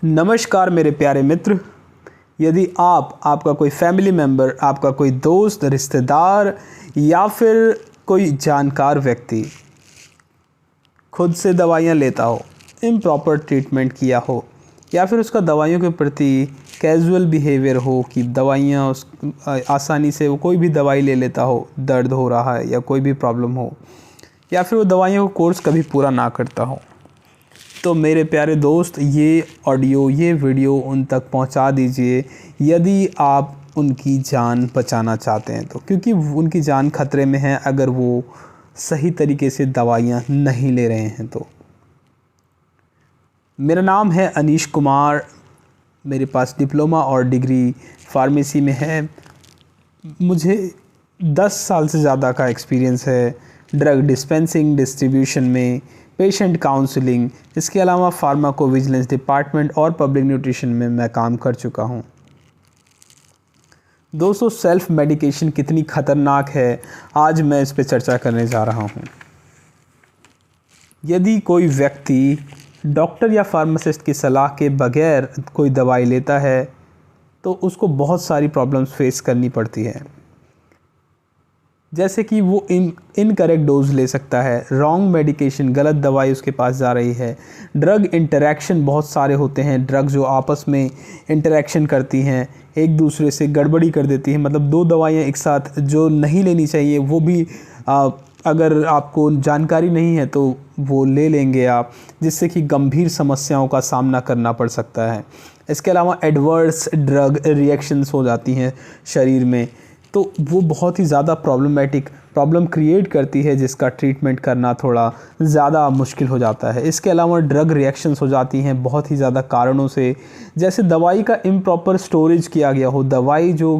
नमस्कार मेरे प्यारे मित्र। यदि आपका कोई फैमिली मेम्बर, आपका कोई दोस्त, रिश्तेदार या फिर कोई जानकार व्यक्ति खुद से दवाइयाँ लेता हो, इम्प्रॉपर ट्रीटमेंट किया हो या फिर उसका दवाइयों के प्रति कैजुअल बिहेवियर हो कि दवाइयाँ आसानी से वो कोई भी दवाई ले लेता हो, दर्द हो रहा है या कोई भी प्रॉब्लम हो, या फिर वो दवाइयों का कोर्स कभी पूरा ना करता हो, तो मेरे प्यारे दोस्त ये ऑडियो, ये वीडियो उन तक पहुंचा दीजिए यदि आप उनकी जान बचाना चाहते हैं तो, क्योंकि उनकी जान खतरे में है अगर वो सही तरीके से दवाइयाँ नहीं ले रहे हैं तो। मेरा नाम है अनीश कुमार। मेरे पास डिप्लोमा और डिग्री फार्मेसी में है। मुझे 10 साल से ज़्यादा का एक्सपीरियंस है ड्रग डिस्पेंसिंग, डिस्ट्रीब्यूशन में, पेशेंट काउंसलिंग, इसके अलावा फार्माकोविजिलेंस डिपार्टमेंट और पब्लिक न्यूट्रिशन में मैं काम कर चुका हूँ। दोस्तों, सेल्फ मेडिकेशन कितनी ख़तरनाक है, आज मैं इस पे चर्चा करने जा रहा हूँ। यदि कोई व्यक्ति डॉक्टर या फार्मासिस्ट की सलाह के बगैर कोई दवाई लेता है तो उसको बहुत सारी प्रॉब्लम्स फेस करनी पड़ती है, जैसे कि वो इनकरेक्ट डोज ले सकता है, रॉन्ग मेडिकेशन, गलत दवाई उसके पास जा रही है। ड्रग इंटरेक्शन बहुत सारे होते हैं, ड्रग जो आपस में इंटरेक्शन करती हैं, एक दूसरे से गड़बड़ी कर देती हैं, मतलब 2 दवाइयाँ एक साथ जो नहीं लेनी चाहिए वो भी अगर आपको जानकारी नहीं है तो वो ले लेंगे आप, जिससे कि गंभीर समस्याओं का सामना करना पड़ सकता है। इसके अलावा एडवर्स ड्रग रिएक्शंस हो जाती हैं शरीर में, तो वो बहुत ही ज़्यादा प्रॉब्लम क्रिएट करती है, जिसका ट्रीटमेंट करना थोड़ा ज़्यादा मुश्किल हो जाता है। इसके अलावा ड्रग रिएक्शंस हो जाती हैं बहुत ही ज़्यादा कारणों से, जैसे दवाई का इम्प्रॉपर स्टोरेज किया गया हो। दवाई जो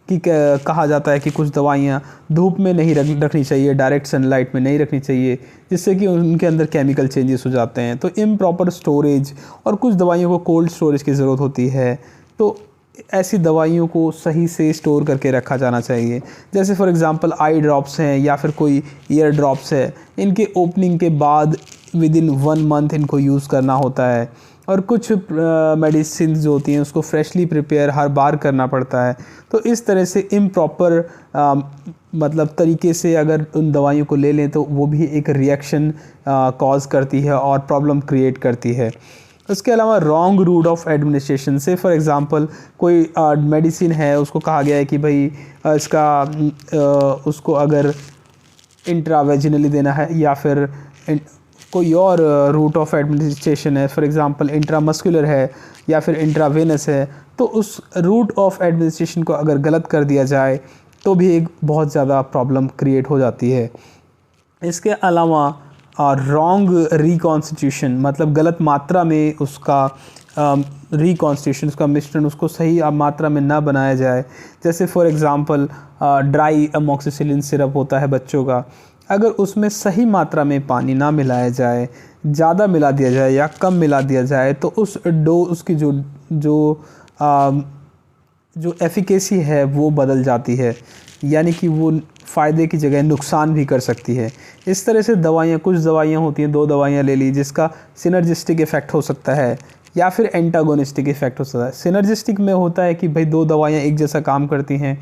कि कहा जाता है कि कुछ दवाइयाँ धूप में नहीं रखनी चाहिए, डायरेक्ट सनलाइट में नहीं रखनी चाहिए, जिससे कि उनके अंदर केमिकल चेंजेस हो जाते हैं। तो इम्प्रॉपर स्टोरेज, और कुछ दवाइयों को कोल्ड स्टोरेज की ज़रूरत होती है, तो ऐसी दवाइयों को सही से स्टोर करके रखा जाना चाहिए। जैसे फॉर एग्ज़ाम्पल आई ड्रॉप्स हैं या फिर कोई ईयर ड्रॉप्स है, इनके ओपनिंग के बाद विदिन 1 मंथ इनको यूज़ करना होता है। और कुछ मेडिसिन जो होती हैं उसको फ्रेशली प्रिपेयर हर बार करना पड़ता है। तो इस तरह से इम्प्रॉपर मतलब तरीके से अगर उन दवाइयों को ले लें तो वो भी एक रिएक्शन कॉज करती है और प्रॉब्लम क्रिएट करती है। उसके अलावा रॉन्ग रूट ऑफ एडमिनिस्ट्रेशन से, फॉर एग्ज़ाम्पल कोई मेडिसिन है, उसको कहा गया है कि भाई उसको अगर इंट्रावेजिनली देना है या फिर कोई और रूट ऑफ एडमिनिस्ट्रेशन है, फॉर एग्ज़ाम्पल इंट्रामस्कुलर है या फिर इंट्रावेनस है, तो उस रूट ऑफ एडमिनिस्ट्रेशन को अगर गलत कर दिया जाए तो भी एक बहुत ज़्यादा प्रॉब्लम क्रिएट हो जाती है। इसके अलावा रॉन्ग रिकॉन्स्टिट्यूशन, मतलब गलत मात्रा में उसका रिकॉन्स्टिट्यूशन, उसका मिश्रण, उसको सही मात्रा में ना बनाया जाए। जैसे for example dry amoxicillin syrup होता है बच्चों का, अगर उसमें सही मात्रा में पानी ना मिलाया जाए, ज़्यादा मिला दिया जाए या कम मिला दिया जाए, तो उसकी जो एफिकेसी है वो बदल जाती है, यानी कि वो फ़ायदे की जगह नुकसान भी कर सकती है। इस तरह से कुछ दवाइयाँ होती हैं, 2 दवाइयाँ ले ली जिसका सिनर्जिस्टिक इफ़ेक्ट हो सकता है या फिर एंटागोनिस्टिक इफ़ेक्ट हो सकता है। सिनर्जिस्टिक में होता है कि भाई 2 दवाइयाँ एक जैसा काम करती हैं,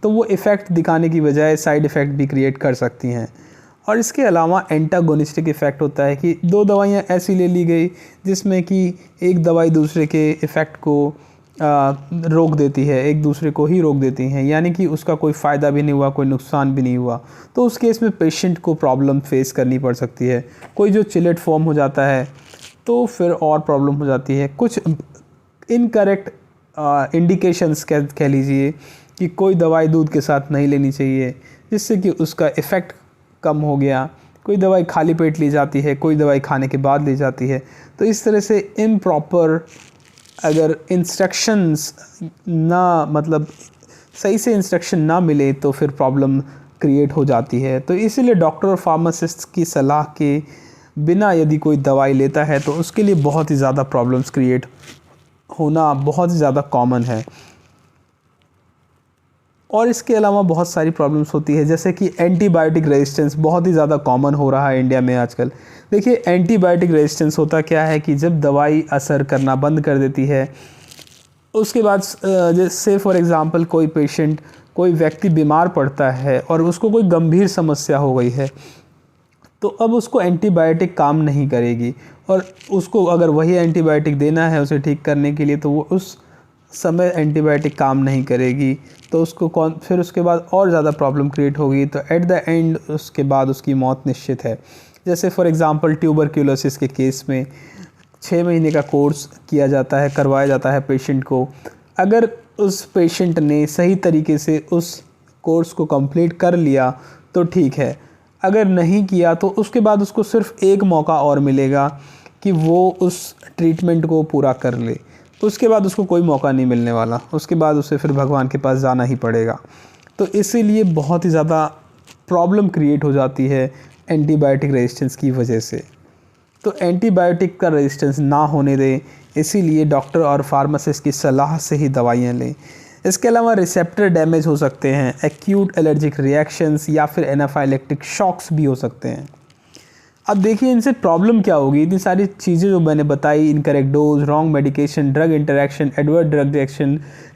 तो वो इफ़ेक्ट दिखाने की बजाय साइड इफ़ेक्ट भी क्रिएट कर सकती हैं। और इसके अलावा एंटागोनिस्टिक इफ़ेक्ट होता है कि 2 दवाइयाँ ऐसी ले ली गई जिसमें कि एक दवाई दूसरे के इफ़ेक्ट को रोक देती है, एक दूसरे को ही रोक देती हैं, यानी कि उसका कोई फ़ायदा भी नहीं हुआ, कोई नुकसान भी नहीं हुआ। तो उस केस में पेशेंट को प्रॉब्लम फेस करनी पड़ सकती है। कोई जो चिलेट फॉर्म हो जाता है तो फिर और प्रॉब्लम हो जाती है। कुछ इनकरेक्ट इंडिकेशंस कह लीजिए कि कोई दवाई दूध के साथ नहीं लेनी चाहिए, जिससे कि उसका इफ़ेक्ट कम हो गया। कोई दवाई खाली पेट ली जाती है, कोई दवाई खाने के बाद ली जाती है। तो इस तरह से इम्प्रॉपर अगर इंस्ट्रक्शंस ना, मतलब सही से इंस्ट्रक्शन ना मिले तो फिर प्रॉब्लम क्रिएट हो जाती है। तो इसीलिए डॉक्टर और फार्मासिस्ट की सलाह के बिना यदि कोई दवाई लेता है तो उसके लिए बहुत ही ज़्यादा प्रॉब्लम्स क्रिएट होना बहुत ही ज़्यादा कॉमन है। और इसके अलावा बहुत सारी प्रॉब्लम्स होती है, जैसे कि एंटीबायोटिक रेजिस्टेंस बहुत ही ज़्यादा कॉमन हो रहा है इंडिया में आजकल। देखिए एंटीबायोटिक रेजिस्टेंस होता क्या है कि जब दवाई असर करना बंद कर देती है, उसके बाद जैसे फॉर एग्ज़ाम्पल कोई व्यक्ति बीमार पड़ता है और उसको कोई गंभीर समस्या हो गई है, तो अब उसको एंटीबायोटिक काम नहीं करेगी, और उसको अगर वही एंटीबायोटिक देना है उसे ठीक करने के लिए, तो वो उस समय एंटीबायोटिक काम नहीं करेगी, तो उसको फिर उसके बाद और ज़्यादा प्रॉब्लम क्रिएट होगी, तो एट द एंड उसके बाद उसकी मौत निश्चित है। जैसे फॉर एग्ज़ाम्पल ट्यूबरक्यूलोसिस के केस में 6 महीने का कोर्स करवाया जाता है पेशेंट को। अगर उस पेशेंट ने सही तरीके से उस कोर्स को कंप्लीट कर लिया तो ठीक है, अगर नहीं किया तो उसके बाद उसको सिर्फ एक मौका और मिलेगा कि वो उस ट्रीटमेंट को पूरा कर ले, तो उसके बाद उसको कोई मौका नहीं मिलने वाला, उसके बाद उसे फिर भगवान के पास जाना ही पड़ेगा। तो इसीलिए बहुत ही ज़्यादा प्रॉब्लम क्रिएट हो जाती है एंटीबायोटिक रेजिस्टेंस की वजह से। तो एंटीबायोटिक का रेजिस्टेंस ना होने दें, इसीलिए डॉक्टर और फार्मासिस्ट की सलाह से ही दवाइयाँ लें। इसके अलावा रिसेप्टर डैमेज हो सकते हैं, एक्यूट एलर्जिक रिएक्शंस या फिर एनाफाइलेक्टिक शॉक्स भी हो सकते हैं। अब देखिए इनसे प्रॉब्लम क्या होगी, इतनी सारी चीज़ें जो मैंने बताई, incorrect dose, wrong medication, drug interaction, adverse drug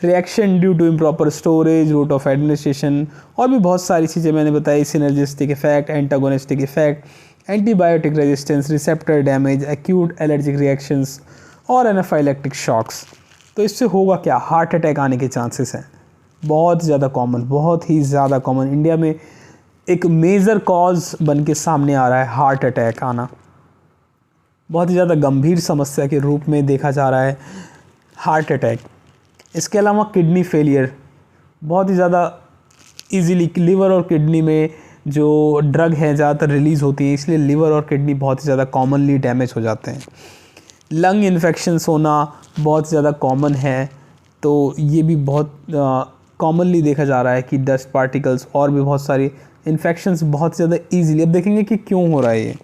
reaction due to improper storage, route of administration, और भी बहुत सारी चीज़ें मैंने बताई, synergistic effect, antagonistic effect, antibiotic resistance, receptor damage, acute allergic reactions और एनाफाइलेक्टिक शॉक्स। तो इससे होगा क्या, हार्ट अटैक आने के चांसेस हैं बहुत ज़्यादा कॉमन, बहुत ही ज़्यादा कॉमन। इंडिया में एक मेजर कॉज बन के सामने आ रहा है हार्ट अटैक आना, बहुत ही ज़्यादा गंभीर समस्या के रूप में देखा जा रहा है हार्ट अटैक। इसके अलावा किडनी फेलियर बहुत ही ज़्यादा इजीली, लिवर और किडनी में जो ड्रग है ज़्यादातर रिलीज़ होती है, इसलिए लिवर और किडनी बहुत ही ज़्यादा कॉमनली डैमेज हो जाते हैं। लंग इन्फेक्शंस होना बहुत ज़्यादा कॉमन है, तो ये भी बहुत कॉमनली देखा जा रहा है कि डस्ट पार्टिकल्स और भी बहुत सारी इन्फेक्शंस बहुत ज़्यादा ईजीली। अब देखेंगे कि क्यों हो रहा है ये,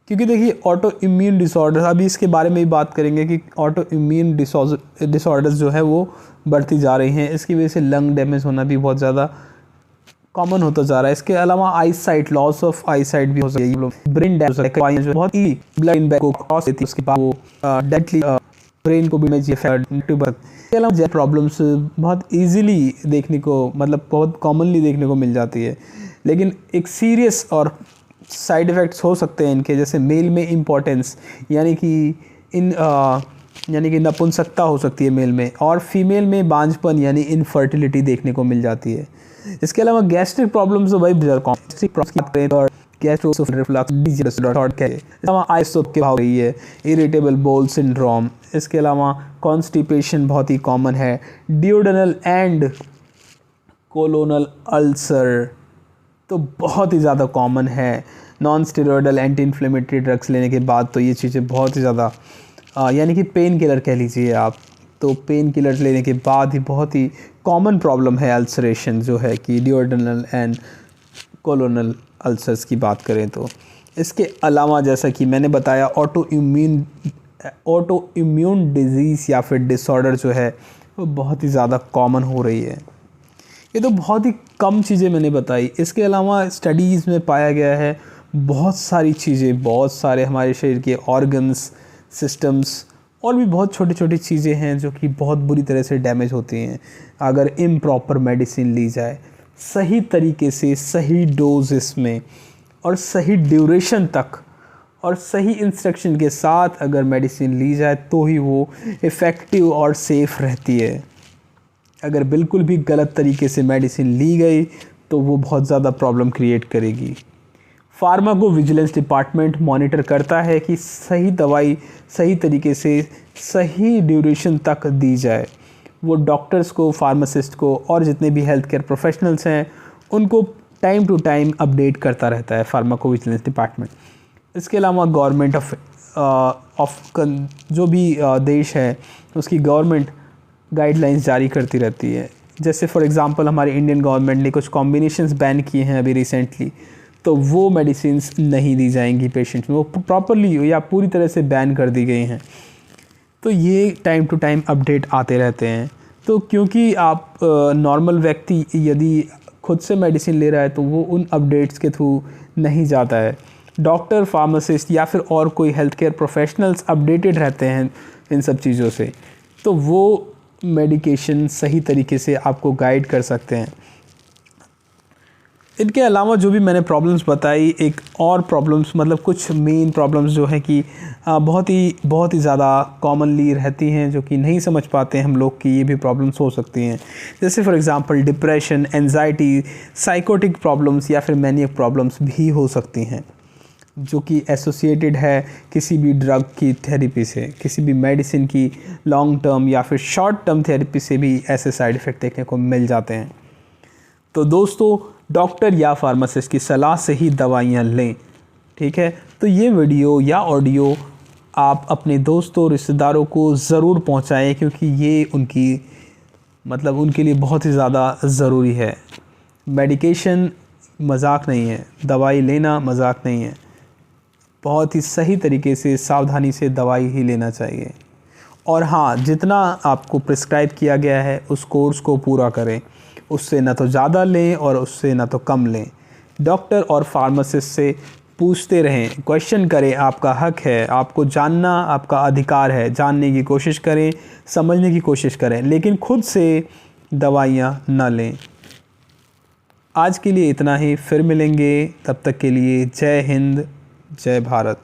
क्योंकि देखिए ऑटो इम्यून डिसऑर्डर, अभी इसके बारे में भी बात करेंगे कि ऑटो इम्यून डिसऑर्डर्स जो है वो बढ़ती जा रही हैं, इसकी वजह से लंग डैमेज होना भी बहुत ज़्यादा कॉमन होता जा रहा है। इसके अलावा eye sight, loss of eye sight भी हो सकती है, ब्रेन डैमेज जो बहुत ही ब्लड बैक को क्रॉस देती है, उसके बाद वो डेडली ब्रेन को भी डैमेज इसके अलावा प्रॉब्लम्स बहुत इजीली देखने को, मतलब बहुत कॉमनली देखने को मिल जाती है, लेकिन एक सीरियस और साइड इफ़ेक्ट्स हो सकते हैं इनके, जैसे मेल में इम्पोर्टेंस, यानी कि नपुंसकता हो सकती है मेल में, और फीमेल में बांझपन यानी इनफर्टिलिटी देखने को मिल जाती है। इसके अलावा गैस्ट्रिक प्रॉब्लम्स तो भाई और इरिटेबल बोल सिंड्रोम। इसके अलावा कॉन्स्टिपेशन बहुत ही कॉमन है, ड्यूडेनल एंड कोलोनल अल्सर तो बहुत ही ज़्यादा कॉमन है। Non steroidal anti inflammatory drugs लेने के बाद तो ये चीज़ें बहुत ही ज़्यादा यानी कि पेन किलर कह लीजिए आप, तो पेन किलर्स लेने के बाद ही बहुत ही कॉमन प्रॉब्लम है अल्सरेशन जो है कि ड्यूडेनल एंड कोलोनल अल्सर्स की बात करें तो। इसके अलावा जैसा कि मैंने बताया ऑटो इम्यून डिजीज़ या फिर डिसऑर्डर जो है वो बहुत ही ज़्यादा कॉमन हो रही है। ये तो बहुत ही कम चीज़ें मैंने बताई। इसके अलावा स्टडीज़ में पाया गया है बहुत सारी चीज़ें, बहुत सारे हमारे शरीर के ऑर्गन्स, सिस्टम्स और भी बहुत छोटी छोटी चीज़ें हैं जो कि बहुत बुरी तरह से डैमेज होती हैं अगर इम्प्रॉपर मेडिसिन ली जाए, सही तरीके से, सही डोजेस में और सही ड्यूरेशन तक और सही इंस्ट्रक्शन के साथ अगर मेडिसिन ली जाए तो ही वो इफ़ेक्टिव और सेफ़ रहती है। अगर बिल्कुल भी गलत तरीके से मेडिसिन ली गई तो वो बहुत ज़्यादा प्रॉब्लम क्रिएट करेगी। फार्माकोविजिलेंस डिपार्टमेंट मॉनिटर करता है कि सही दवाई सही तरीके से सही ड्यूरेशन तक दी जाए। वो डॉक्टर्स को, फार्मासिस्ट को और जितने भी हेल्थ केयर प्रोफेशनल्स हैं उनको टाइम टू टाइम अपडेट करता रहता है फार्माकोविजिलेंस डिपार्टमेंट। इसके अलावा गवर्नमेंट जो भी देश है उसकी गवर्नमेंट गाइडलाइंस जारी करती रहती है। जैसे फॉर एग्ज़ाम्पल हमारी इंडियन गवर्नमेंट ने कुछ कॉम्बिनेशंस बैन किए हैं अभी रिसेंटली, तो वो मेडिसिन्स नहीं दी जाएंगी पेशेंट्स में, वो प्रॉपरली या पूरी तरह से बैन कर दी गई हैं। तो ये टाइम टू टाइम अपडेट आते रहते हैं। तो क्योंकि आप नॉर्मल व्यक्ति यदि खुद से मेडिसिन ले रहा है तो वो उन अपडेट्स के थ्रू नहीं जाता है। डॉक्टर, फार्मासिस्ट या फिर और कोई हेल्थ केयर प्रोफेशनल्स अपडेटेड रहते हैं इन सब चीज़ों से, तो वो मेडिकेशन सही तरीके से आपको गाइड कर सकते हैं। इनके अलावा जो भी मैंने प्रॉब्लम्स बताई, एक और प्रॉब्लम्स मतलब कुछ मेन प्रॉब्लम्स जो है कि बहुत ही ज़्यादा कॉमनली रहती हैं, जो कि नहीं समझ पाते हैं हम लोग कि ये भी प्रॉब्लम्स हो सकती हैं। जैसे for example depression, anxiety, psychotic problems या फिर मैनियक प्रॉब्लम्स भी हो सकती हैं, जो कि एसोसिएटेड है किसी भी ड्रग की थेरेपी से, किसी भी मेडिसिन की लॉन्ग टर्म या फिर शॉर्ट टर्म थेरेपी से भी ऐसे साइड इफ़ेक्ट देखने को मिल जाते हैं। तो दोस्तों, डॉक्टर या फार्मासिस्ट की सलाह से ही दवाइयाँ लें, ठीक है। तो ये वीडियो या ऑडियो आप अपने दोस्तों, रिश्तेदारों को ज़रूर पहुँचाएँ, क्योंकि ये उनके लिए बहुत ही ज़्यादा ज़रूरी है। मेडिकेशन मजाक नहीं है, दवाई लेना मजाक नहीं है। बहुत ही सही तरीके से, सावधानी से दवाई ही लेना चाहिए। और हाँ, जितना आपको प्रिस्क्राइब किया गया है उस कोर्स को पूरा करें, उससे ना तो ज़्यादा लें और उससे ना तो कम लें। डॉक्टर और फार्मासिस्ट से पूछते रहें, क्वेश्चन करें, आपका हक है, आपको जानना आपका अधिकार है। जानने की कोशिश करें, समझने की कोशिश करें, लेकिन खुद से दवाइयाँ ना लें। आज के लिए इतना ही, फिर मिलेंगे, तब तक के लिए जय हिंद, जय भारत।